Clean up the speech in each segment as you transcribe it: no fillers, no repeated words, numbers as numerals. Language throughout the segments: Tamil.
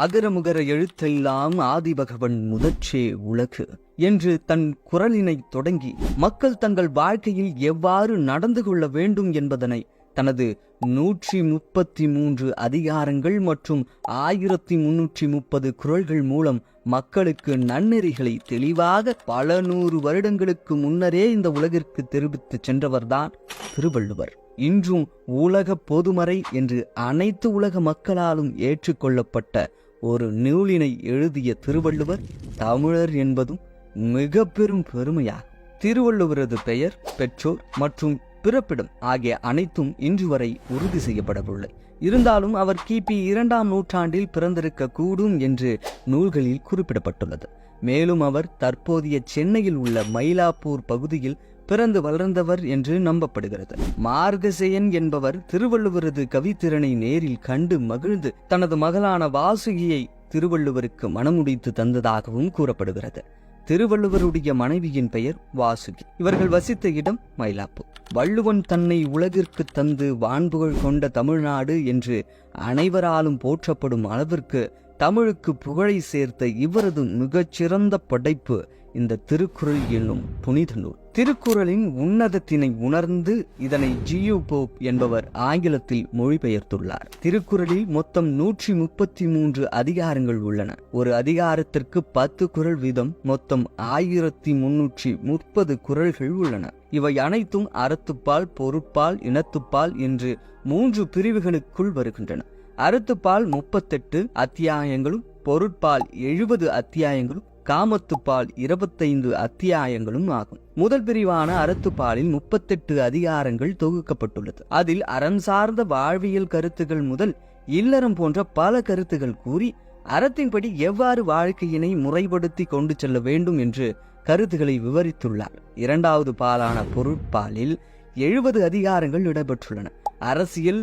அகரமுகர எழுத்தெல்லாம் ஆதிபகவன் முதற்றே உலகு என்று தன் குரலினை தொடங்கி மக்கள் தங்கள் வாழ்க்கையில் எவ்வாறு நடந்து கொள்ள வேண்டும் என்பதனை தனது 133 அதிகாரங்கள் மற்றும் 1330 குறள்கள் மூலம் மக்களுக்கு நன்னெறிகளை தெளிவாக பல 100 வருடங்களுக்கு முன்னரே இந்த உலகிற்கு தெரிவித்து சென்றவர்தான் திருவள்ளுவர். இன்றும் உலக பொதுமறை என்று அனைத்து உலக மக்களாலும் ஏற்றுக்கொள்ளப்பட்ட ஒரு நூலினை எழுதிய திருவள்ளுவர் தமிழர் என்பதும் மிக பெரும் பெருமையாகும். திருவள்ளுவரது பெயர், பெற்றோர் மற்றும் பிறப்பிடம் ஆகிய அனைத்தும் இன்று வரை உறுதி செய்யப்படவில்லை. இருந்தாலும் அவர் கிபி 2ஆம் நூற்றாண்டில் பிறந்திருக்க கூடும் என்று நூல்களில் குறிப்பிடப்பட்டுள்ளது. மேலும் அவர் தற்போதைய சென்னையில் உள்ள மயிலாப்பூர் பகுதியில் பிறந்து வளர்ந்தவர் என்று நம்பப்படுகிறது. மார்கசேயன் என்பவர் திருவள்ளுவரது கவித்திறனை நேரில் கண்டு மகிழ்ந்து தனது மகளான வாசுகியை திருவள்ளுவருக்கு மணமுடித்து தந்ததாகவும் கூறப்படுகிறது. திருவள்ளுவருடைய மனைவியின் பெயர் வாசுகி. இவர்கள் வசித்த இடம் மயிலாப்பூர். வள்ளுவன் தன்னை உலகிற்கு தந்து வான்புகழ் கொண்ட தமிழ்நாடு என்று அனைவராலும் போற்றப்படும் அளவிற்கு தமிழுக்கு புகழை சேர்த்த இவரது மிகச்சிறந்த படைப்பு இந்த திருக்குறள் என்னும் புனித நூல். திருக்குறளின் உன்னதத்தினை உணர்ந்து இதனை ஜியு போப் என்பவர் ஆங்கிலத்தில் மொழிபெயர்த்துள்ளார். திருக்குறளில் மொத்தம் 133 அதிகாரங்கள் உள்ளன. ஒரு அதிகாரத்திற்கு 10 குறள் வீதம் மொத்தம் 1330 குறள்கள் உள்ளன. இவை அனைத்தும் அறத்துப்பால், பொருட்பால், இனத்துப்பால் என்று 3 பிரிவுகளுக்குள் வருகின்றன. அறத்துப்பால் 38 அத்தியாயங்களும், பொருட்பால் 70 அத்தியாயங்களும், காமத்துப்பால் 25 அத்தியாயங்களும் ஆகும். முதல் பிரிவான அறத்துப்பாலில் 38 அதிகாரங்கள் தொகுக்கப்பட்டுள்ளது. அதில் அறம் சார்ந்த வாழ்வியல் கருத்துகள் முதல் இல்லறம் போன்ற பல கருத்துகள் கூறி அறத்தின்படி எவ்வாறு வாழ்க்கையினை முறைப்படுத்தி கொண்டு செல்ல வேண்டும் என்று கருத்துக்களை விவரித்துள்ளார். இரண்டாவது பாலான பொருட்பாலில் 70 அதிகாரங்கள் இடம்பெற்றுள்ளன. அரசியல்,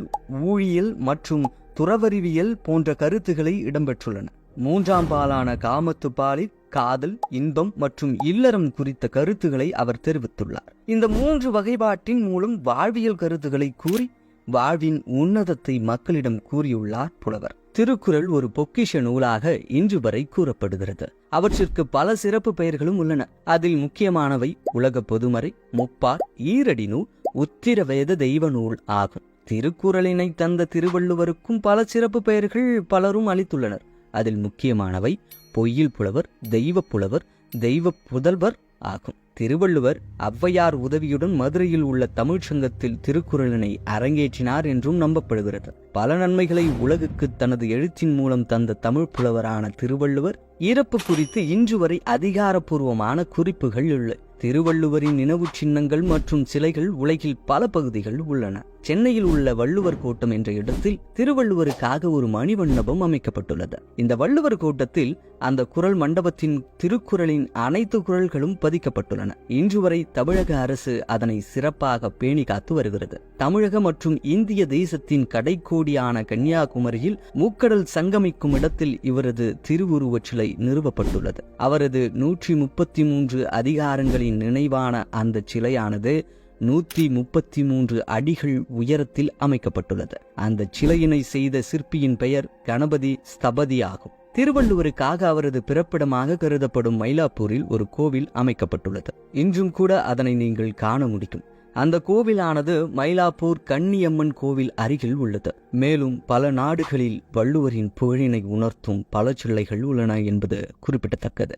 ஊழியல் மற்றும் துறவறிவியல் போன்ற கருத்துக்களை இடம்பெற்றுள்ளன. மூன்றாம் பாலான காமத்துப்பாலில் காதல், இன்பம் மற்றும் இல்லறம் குறித்த கருத்துக்களை அவர் தெரிவித்துள்ளார். இந்த 3 வகைப்பாட்டின் மூலம் வாழ்வியல் கருத்துக்களை கூறி வாழ்வின் உன்னதத்தை மக்களிடம் கூறியுள்ளார் புலவர். திருக்குறள் ஒரு பொக்கிஷ நூலாக இன்று வரை கூறப்படுகிறது. அவற்றிற்கு பல சிறப்பு பெயர்களும் உள்ளன. அதில் முக்கியமானவை உலக பொதுமறை, முப்பார், ஈரடி நூல், உத்திரவேத தெய்வ நூல் ஆகும். திருக்குறளினை தந்த திருவள்ளுவருக்கும் பல சிறப்பு பெயர்கள் பலரும் அளித்துள்ளனர். அதில் முக்கியமானவை பொய்யில் புலவர், தெய்வ புலவர், தெய்வ புதல்வர் ஆகும். திருவள்ளுவர் ஔவையார் உதவியுடன் மதுரையில் உள்ள தமிழ்ச் சங்கத்தில் திருக்குறளினை அரங்கேற்றினார் என்றும் நம்பப்படுகிறது. பல நன்மைகளை உலகுக்கு தனது எழுத்தின் மூலம் தந்த தமிழ் புலவரான திருவள்ளுவர் இறப்பு குறித்து இன்று வரை அதிகாரப்பூர்வமான குறிப்புகள் இல்லை. திருவள்ளுவரின் நினைவு சின்னங்கள் மற்றும் சிலைகள் உலகில் பல பகுதிகள் உள்ளன. சென்னையில் உள்ள வள்ளுவர் கோட்டம் என்ற இடத்தில் திருவள்ளுவருக்காக ஒரு மணிமண்டபம் அமைக்கப்பட்டுள்ளது. இந்த வள்ளுவர் கோட்டத்தில் அந்த குறள் மண்டபத்தின் திருக்குறளின் அனைத்து குறள்களும் பதிக்கப்பட்டுள்ளன. இன்று வரை தமிழக அரசு அதனை சிறப்பாக பேணி காத்து வருகிறது. தமிழக மற்றும் இந்திய தேசத்தின் கடைக்கோடியான கன்னியாகுமரியில் முக்கடல் சங்கமிக்கும் இடத்தில் இவரது திருவுருவச் சிலை நிறுவப்பட்டுள்ளது. அவரது 133 அதிகாரங்களின் நினைவான அந்த சிலையானது 133 அடிகள் உயரத்தில் அமைக்கப்பட்டுள்ளது. அந்த சிலையினை செய்த சிற்பியின் பெயர் கணபதி ஸ்தபதி ஆகும். திருவள்ளுவருக்காக அவரது பிறப்பிடமாக கருதப்படும் மயிலாப்பூரில் ஒரு கோவில் அமைக்கப்பட்டுள்ளது. இன்றும் கூட அதனை நீங்கள் காண முடியும். அந்த கோவிலானது மயிலாப்பூர் கன்னியம்மன் கோவில் அருகில் உள்ளது. மேலும் பல நாடுகளில் வள்ளுவரின் புகழினை உணர்த்தும் பல சிலைகள் உள்ளன என்பது குறிப்பிடத்தக்கது.